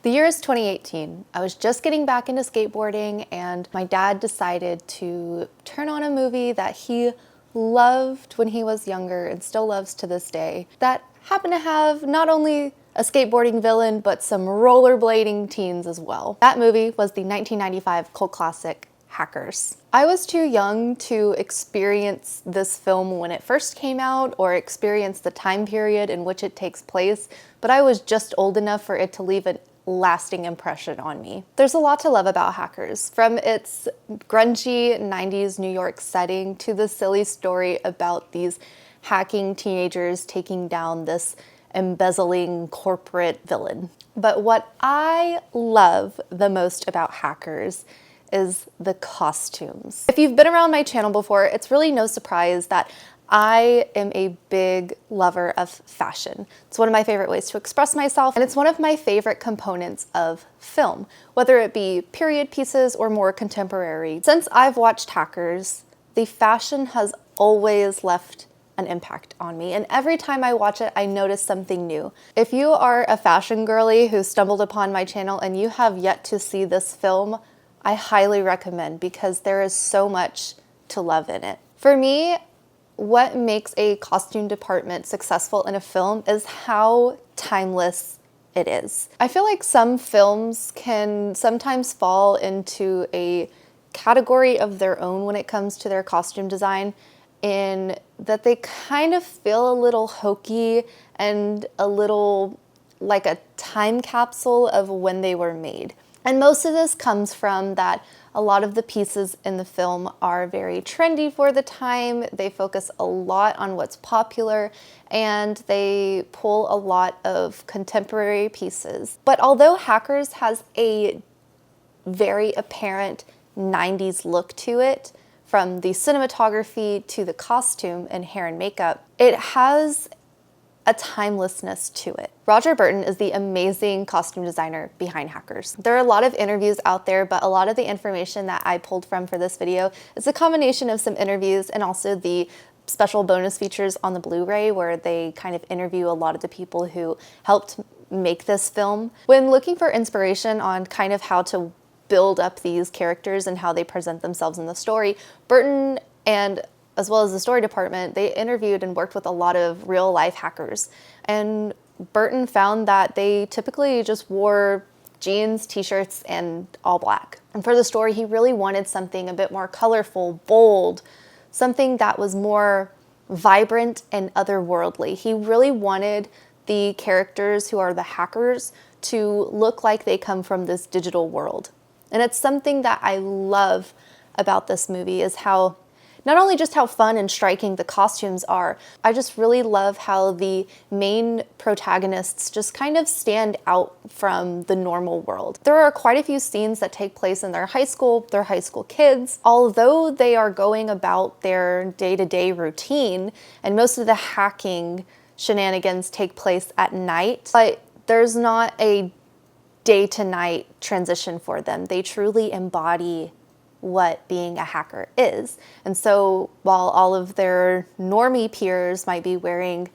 The year is 2018. I was just getting back into skateboarding and my dad decided to turn on a movie that he loved when he was younger and still loves to this day that happened to have not only a skateboarding villain, but some rollerblading teens as well. That movie was the 1995 cult classic, Hackers. I was too young to experience this film when it first came out or experience the time period in which it takes place, but I was just old enough for it to leave a lasting impression on me. There's a lot to love about Hackers, from its grungy 90s New York setting to the silly story about these hacking teenagers taking down this embezzling corporate villain. But what I love the most about Hackers is the costumes. If you've been around my channel before, it's really no surprise that I am a big lover of fashion. It's one of my favorite ways to express myself, and it's one of my favorite components of film, whether it be period pieces or more contemporary. Since I've watched Hackers, the fashion has always left an impact on me, and every time I watch it, I notice something new. If you are a fashion girly who stumbled upon my channel and you have yet to see this film, I highly recommend, because there is so much to love in it. For me, what makes a costume department successful in a film is how timeless it is. I feel like some films can sometimes fall into a category of their own when it comes to their costume design, in that they kind of feel a little hokey and a little like a time capsule of when they were made. And most of this comes from that a lot of the pieces in the film are very trendy for the time. They focus a lot on what's popular, and they pull a lot of contemporary pieces. But although Hackers has a very apparent 90s look to it, from the cinematography to the costume and hair and makeup, it has a timelessness to it. Roger Burton is the amazing costume designer behind Hackers. There are a lot of interviews out there, but a lot of the information that I pulled from for this video is a combination of some interviews and also the special bonus features on the Blu-ray, where they kind of interview a lot of the people who helped make this film. When looking for inspiration on kind of how to build up these characters and how they present themselves in the story, Burton and as well as the story department, they interviewed and worked with a lot of real life hackers. And Burton found that they typically just wore jeans, t-shirts, and all black. And for the story, he really wanted something a bit more colorful, bold, something that was more vibrant and otherworldly. He really wanted the characters who are the hackers to look like they come from this digital world. And it's something that I love about this movie, is how not only just how fun and striking the costumes are, I just really love how the main protagonists just kind of stand out from the normal world. There are quite a few scenes that take place in their high school kids. Although they are going about their day-to-day routine, and most of the hacking shenanigans take place at night, but there's not a day-to-night transition for them. They truly embody what being a hacker is. And so while all of their normie peers might be wearing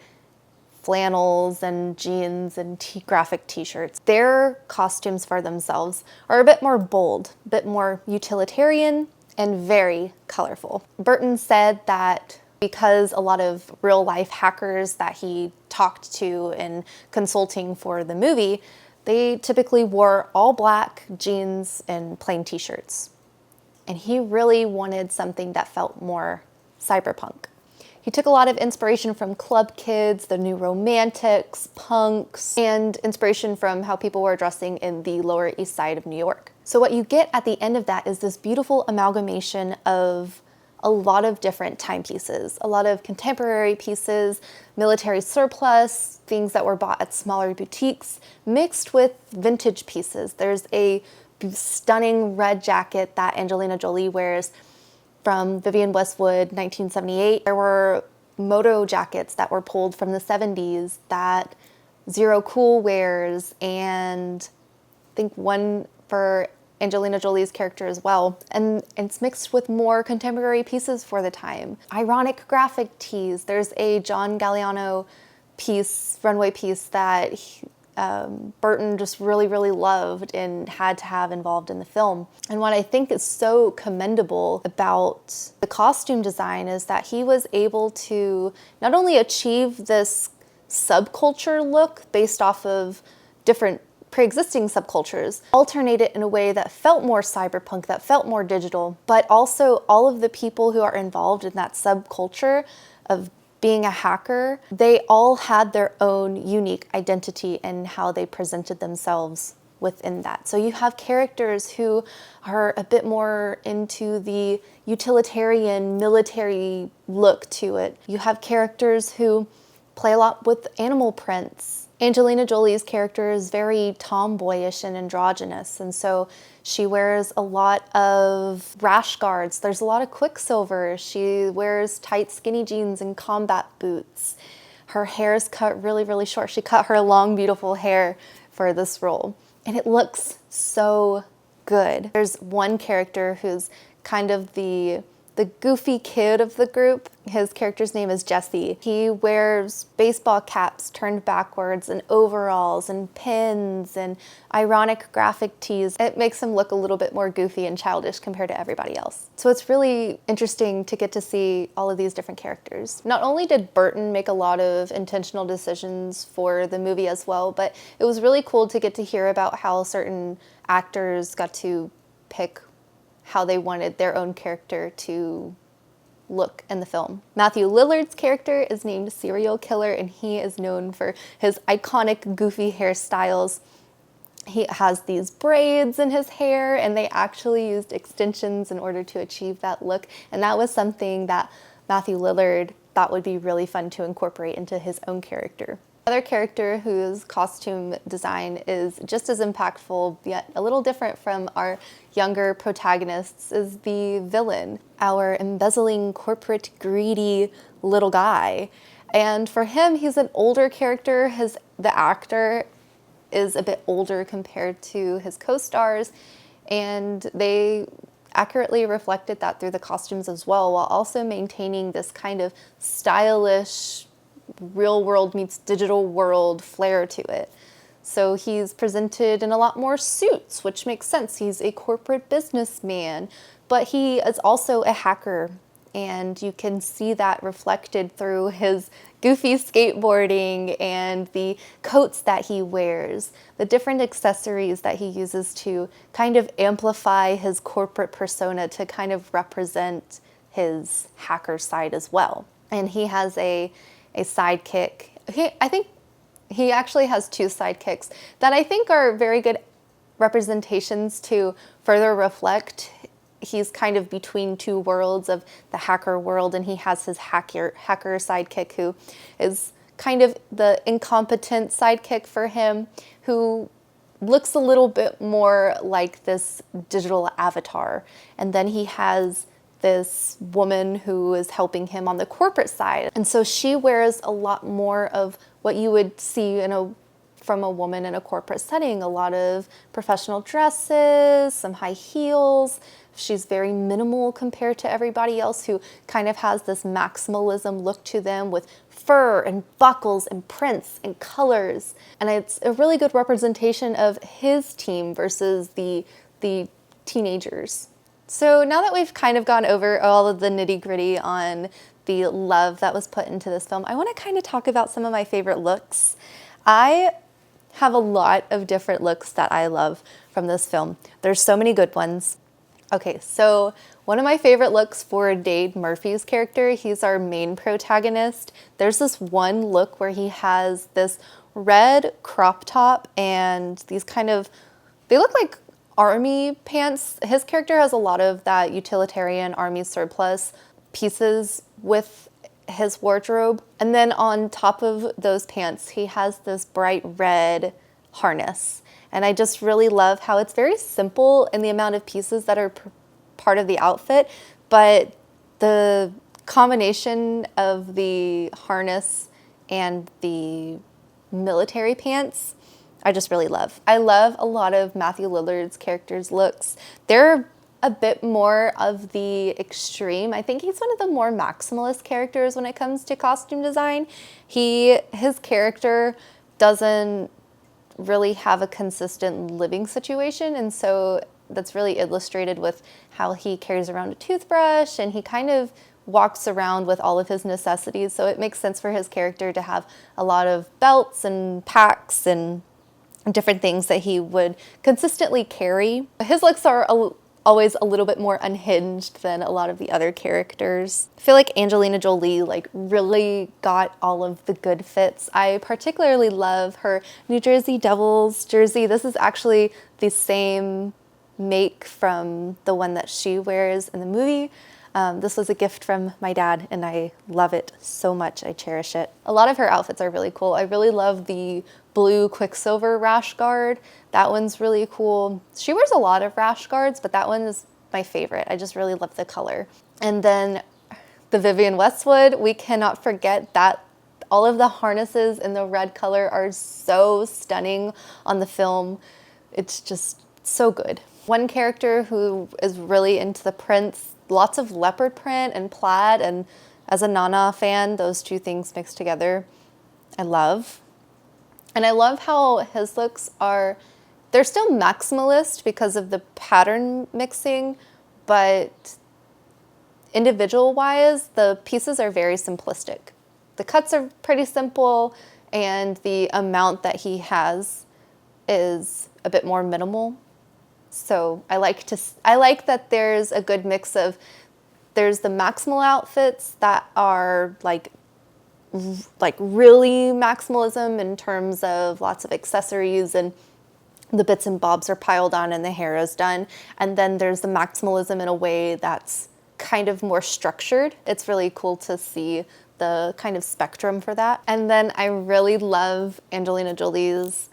flannels and jeans and graphic t-shirts, their costumes for themselves are a bit more bold, a bit more utilitarian, and very colorful. Burton said that because a lot of real life hackers that he talked to in consulting for the movie, they typically wore all black jeans and plain t-shirts. And he really wanted something that felt more cyberpunk. He took a lot of inspiration from club kids, the New Romantics, punks, and inspiration from how people were dressing in the Lower East Side of New York. So what you get at the end of that is this beautiful amalgamation of a lot of different timepieces, a lot of contemporary pieces, military surplus, things that were bought at smaller boutiques, mixed with vintage pieces. There's a stunning red jacket that Angelina Jolie wears from Vivienne Westwood, 1978. There were moto jackets that were pulled from the 70s that Zero Cool wears, and I think one for Angelina Jolie's character as well. And it's mixed with more contemporary pieces for the time. Ironic graphic tees. There's a John Galliano piece, runway piece that Burton just really, really loved and had to have involved in the film. And what I think is so commendable about the costume design is that he was able to not only achieve this subculture look based off of different pre-existing subcultures, alternate it in a way that felt more cyberpunk, that felt more digital, but also all of the people who are involved in that subculture of being a hacker, they all had their own unique identity in how they presented themselves within that. So you have characters who are a bit more into the utilitarian military look to it. You have characters who play a lot with animal prints. Angelina Jolie's character is very tomboyish and androgynous, and so she wears a lot of rash guards. There's a lot of Quicksilver. She wears tight skinny jeans and combat boots. Her hair's cut really, really short. She cut her long, beautiful hair for this role, and it looks so good. There's one character who's kind of the goofy kid of the group. His character's name is Jesse. He wears baseball caps turned backwards and overalls and pins and ironic graphic tees. It makes him look a little bit more goofy and childish compared to everybody else. So it's really interesting to get to see all of these different characters. Not only did Burton make a lot of intentional decisions for the movie as well, but it was really cool to get to hear about how certain actors got to pick how they wanted their own character to look in the film. Matthew Lillard's character is named Serial Killer, and he is known for his iconic goofy hairstyles. He has these braids in his hair, and they actually used extensions in order to achieve that look, and that was something that Matthew Lillard thought would be really fun to incorporate into his own character. Another character whose costume design is just as impactful, yet a little different from our younger protagonists, is the villain, our embezzling, corporate, greedy little guy. And for him, he's an older character. The actor is a bit older compared to his co-stars, and they accurately reflected that through the costumes as well, while also maintaining this kind of stylish, real world meets digital world flair to it. So he's presented in a lot more suits, which makes sense. He's a corporate businessman, but he is also a hacker, and you can see that reflected through his goofy skateboarding and the coats that he wears, the different accessories that he uses to kind of amplify his corporate persona to kind of represent his hacker side as well. And he has a sidekick. I think he actually has two sidekicks that I think are very good representations to further reflect. He's kind of between two worlds of the hacker world, and he has his hacker sidekick who is kind of the incompetent sidekick for him, who looks a little bit more like this digital avatar. And then he has this woman who is helping him on the corporate side. And so she wears a lot more of what you would see from a woman in a corporate setting, a lot of professional dresses, some high heels. She's very minimal compared to everybody else who kind of has this maximalism look to them with fur and buckles and prints and colors. And it's a really good representation of his team versus the teenagers. So now that we've kind of gone over all of the nitty-gritty on the love that was put into this film, I want to kind of talk about some of my favorite looks. I have a lot of different looks that I love from this film. There's so many good ones. Okay, so one of my favorite looks for Dade Murphy's character, he's our main protagonist. There's this one look where he has this red crop top and these they look like army pants. His character has a lot of that utilitarian army surplus pieces with his wardrobe. And then on top of those pants, he has this bright red harness. And I just really love how it's very simple in the amount of pieces that are part of the outfit, but the combination of the harness and the military pants, I just really love. I love a lot of Matthew Lillard's character's looks. They're a bit more of the extreme. I think he's one of the more maximalist characters when it comes to costume design. His character doesn't really have a consistent living situation, and so that's really illustrated with how he carries around a toothbrush and he kind of walks around with all of his necessities. So it makes sense for his character to have a lot of belts and packs and different things that he would consistently carry. His looks are always a little bit more unhinged than a lot of the other characters. I feel like Angelina Jolie like really got all of the good fits. I particularly love her New Jersey Devils jersey. This is actually the same make from the one that she wears in the movie. This was a gift from my dad and I love it so much. I cherish it. A lot of her outfits are really cool. I really love the blue Quicksilver rash guard. That one's really cool. She wears a lot of rash guards, but that one is my favorite. I just really love the color. And then the Vivienne Westwood, we cannot forget that all of the harnesses in the red color are so stunning on the film. It's just so good. One character who is really into the prints, lots of leopard print and plaid, and as a Nana fan, those two things mixed together, I love. And I love how his looks are, they're still maximalist because of the pattern mixing, but individual-wise, the pieces are very simplistic. The cuts are pretty simple, and the amount that he has is a bit more minimal. So I like that there's a good mix of, there's the maximal outfits that are like really maximalism in terms of lots of accessories and the bits and bobs are piled on and the hair is done. And then there's the maximalism in a way that's kind of more structured. It's really cool to see the kind of spectrum for that. And then I really love Angelina Jolie's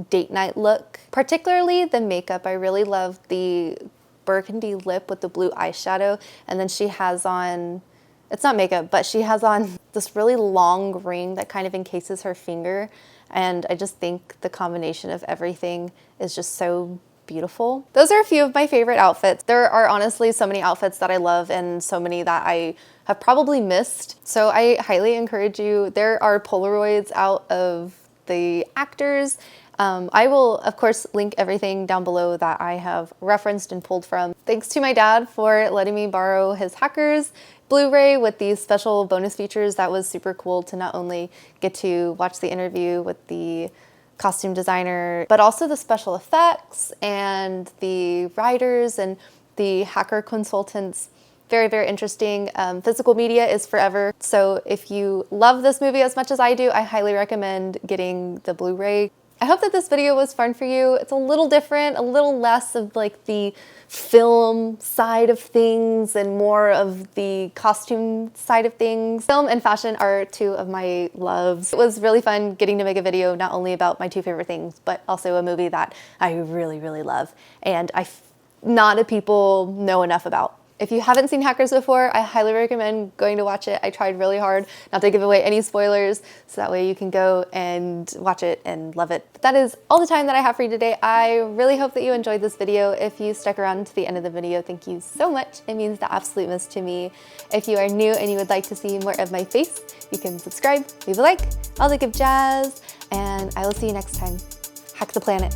date night look, particularly the makeup. I really love the burgundy lip with the blue eyeshadow, and then she has on, it's not makeup, but she has on this really long ring that kind of encases her finger, and I just think the combination of everything is just so beautiful. Those are a few of my favorite outfits. There are honestly so many outfits that I love and so many that I have probably missed, so I highly encourage you. There are Polaroids out of the actors. I will, of course, link everything down below that I have referenced and pulled from. Thanks to my dad for letting me borrow his Hackers Blu-ray with these special bonus features. That was super cool to not only get to watch the interview with the costume designer, but also the special effects and the writers and the hacker consultants. Very, very interesting. Physical media is forever. So if you love this movie as much as I do, I highly recommend getting the Blu-ray. I hope that this video was fun for you. It's a little different, a little less of like the film side of things and more of the costume side of things. Film and fashion are two of my loves. It was really fun getting to make a video not only about my two favorite things, but also a movie that I really, really love and not a people know enough about. If you haven't seen Hackers before, I highly recommend going to watch it. I tried really hard not to give away any spoilers, so that way you can go and watch it and love it. But that is all the time that I have for you today. I really hope that you enjoyed this video. If you stuck around to the end of the video, thank you so much. It means the absolute most to me. If you are new and you would like to see more of my face, you can subscribe, leave a like, all the good jazz, and I will see you next time. Hack the planet.